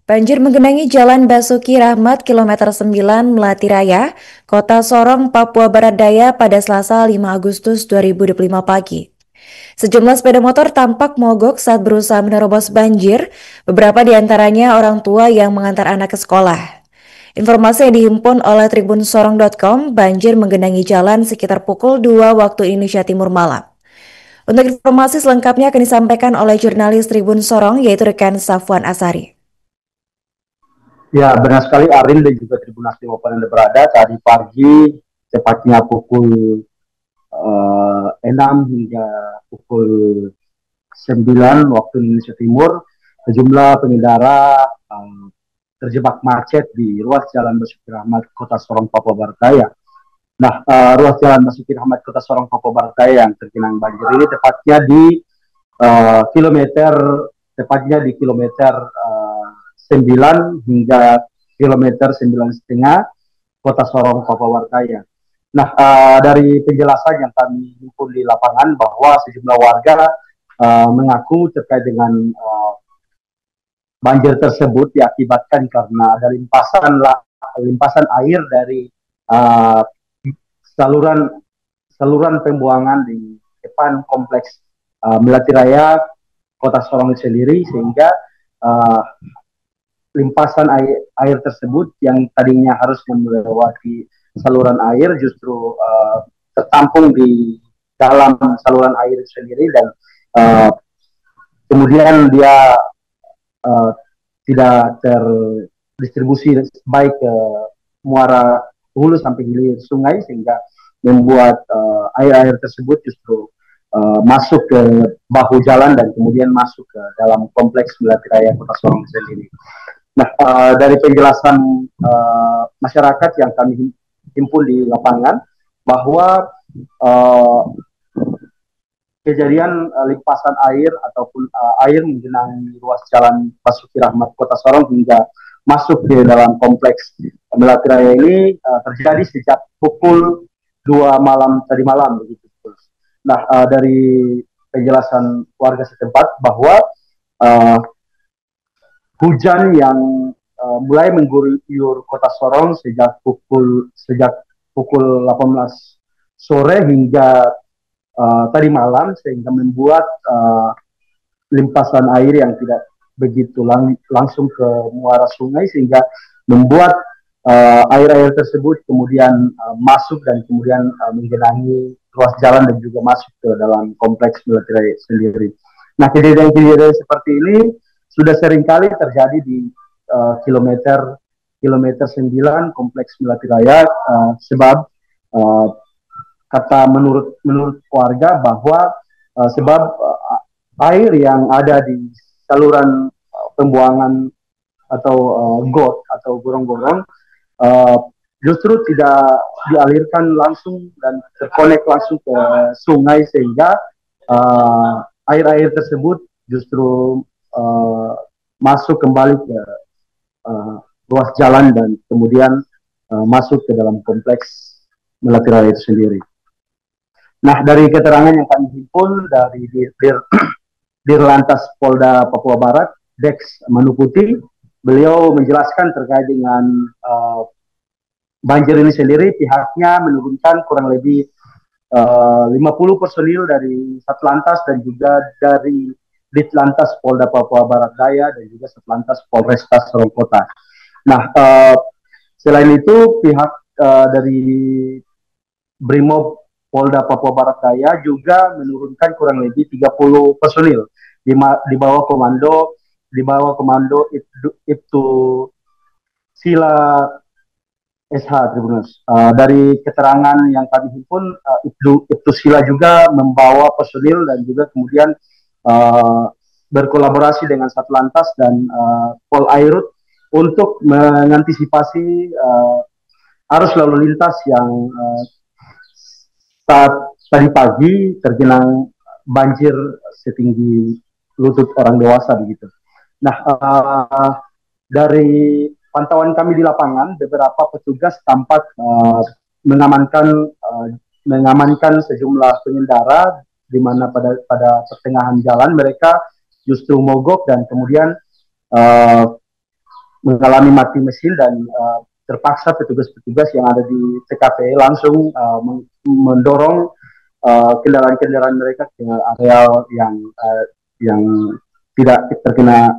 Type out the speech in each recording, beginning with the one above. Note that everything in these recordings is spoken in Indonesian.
Banjir menggenangi Jalan Basuki Rahmat kilometer 9 Melati Raya, Kota Sorong, Papua Barat Daya pada Selasa 5 Agustus 2025 pagi. Sejumlah sepeda motor tampak mogok saat berusaha menerobos banjir, beberapa di antaranya orang tua yang mengantar anak ke sekolah. Informasi yang dihimpun oleh tribunsorong.com, banjir menggenangi jalan sekitar pukul 2 waktu Indonesia Timur malam. Untuk informasi selengkapnya akan disampaikan oleh jurnalis Tribun Sorong yaitu rekan Safwan Asari. Ya, benar sekali Aril dan juga Tribunasi maupun Anda berada tadi pagi tepatnya pukul 6 hingga pukul 9 waktu Indonesia Timur, sejumlah pengendara terjebak macet di ruas Jalan Basuki Rahmat Kota Sorong, Papua Barat Daya. Nah, ruas Jalan Basuki Rahmat Kota Sorong, Papua Barat Daya yang tergenang banjir ini tepatnya di kilometer 9 hingga kilometer 9,5 Kota Sorong, Papua Barat Daya. Nah, dari penjelasan yang kami himpun di lapangan bahwa sejumlah warga mengaku terkait dengan banjir tersebut diakibatkan karena ada limpasan air dari saluran pembuangan di depan kompleks Melati Raya Kota Sorong sendiri, sehingga limpasan air tersebut yang tadinya harusnya melewati saluran air justru tertampung di dalam saluran air sendiri, dan kemudian dia tidak terdistribusi baik ke muara hulu sampai hilir sungai, sehingga membuat air-air tersebut justru masuk ke bahu jalan dan kemudian masuk ke dalam kompleks Melati Raya Kota Sorong sendiri. Nah, dari penjelasan masyarakat yang kami himpun di lapangan bahwa kejadian limpasan air ataupun air menggenangi ruas Jalan Basuki Rahmat Kota Sorong hingga masuk ke dalam kompleks Melati Raya ini terjadi sejak pukul 2 malam tadi malam begitu. Nah, dari penjelasan warga setempat bahwa hujan yang mulai mengguyur Kota Sorong sejak pukul 18 sore hingga tadi malam, sehingga membuat limpasan air yang tidak begitu langsung ke muara sungai, sehingga membuat air-air tersebut kemudian masuk dan kemudian menggenangi ruas jalan dan juga masuk ke dalam kompleks Melati Raya sendiri. Nah, kejadian-kejadian seperti ini sudah seringkali terjadi di kilometer 9 kompleks Melati Raya, sebab kata menurut warga bahwa sebab air yang ada di saluran pembuangan atau got atau gorong-gorong justru tidak dialirkan langsung dan terkonek langsung ke sungai, sehingga air-air tersebut justru masuk kembali ke ruas jalan dan kemudian masuk ke dalam kompleks Melati Raya itu sendiri. Nah, dari keterangan yang kami himpun dari Dirlantas Polda Papua Barat, Dex Manuputi, beliau menjelaskan terkait dengan banjir ini sendiri, pihaknya menurunkan kurang lebih 50 personil dari Satlantas dan juga dari Ditlantas Polda Papua Barat Daya dan juga Satlantas Polresta Sorong Kota. Nah, selain itu pihak dari Brimob Polda Papua Barat Daya juga menurunkan kurang lebih 30 personil di bawah komando Ibtu Sila SH Tribunus. Dari keterangan yang kami himpun, Ibtu Sila juga membawa personil dan juga kemudian berkolaborasi dengan Satlantas dan Pol Airut untuk mengantisipasi arus lalu lintas yang saat tadi pagi tergenang banjir setinggi lutut orang dewasa begitu. Nah, dari pantauan kami di lapangan, beberapa petugas tampak mengamankan sejumlah pengendara, di mana pada pertengahan jalan mereka justru mogok dan kemudian mengalami mati mesin dan terpaksa petugas-petugas yang ada di TKP langsung mendorong kendaraan-kendaraan mereka ke areal yang tidak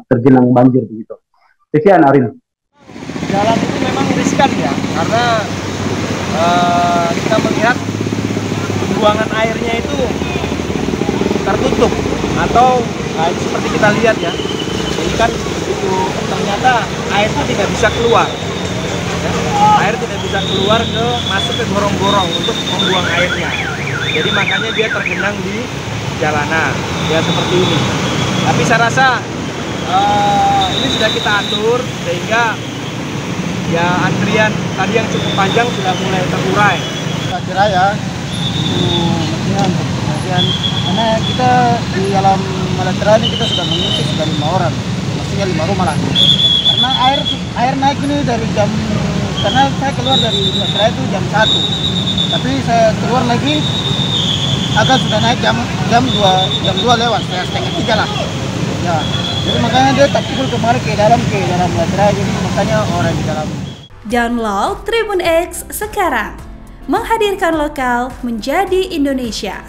tergenang banjir begitu. Sekian Arin. Jalan itu memang riskan ya, karena kita melihat pembuangan airnya itu tertutup atau seperti kita lihat ya, ini kan itu ternyata air itu tidak bisa keluar, ya. Air tidak bisa keluar masuk ke gorong-gorong untuk membuang airnya. Jadi makanya dia tergenang di jalanan, ya seperti ini. Tapi saya rasa ini sudah kita atur sehingga ya antrian tadi yang cukup panjang sudah mulai terurai. Saya kira ya kemudian karena kita di dalam Malatira ini kita sudah mengungsi sudah 5 orang, maksudnya 5 rumah lah. Karena air naik ini dari karena saya keluar dari Malatira itu jam 1, tapi saya keluar lagi agak sudah naik jam 2 lewat, setengah 3 lah. Ya, jadi makanya dia tak pukul kemarin ke dalam Malatira, jadi makanya orang di dalam. Download Tribun X sekarang, menghadirkan lokal menjadi Indonesia.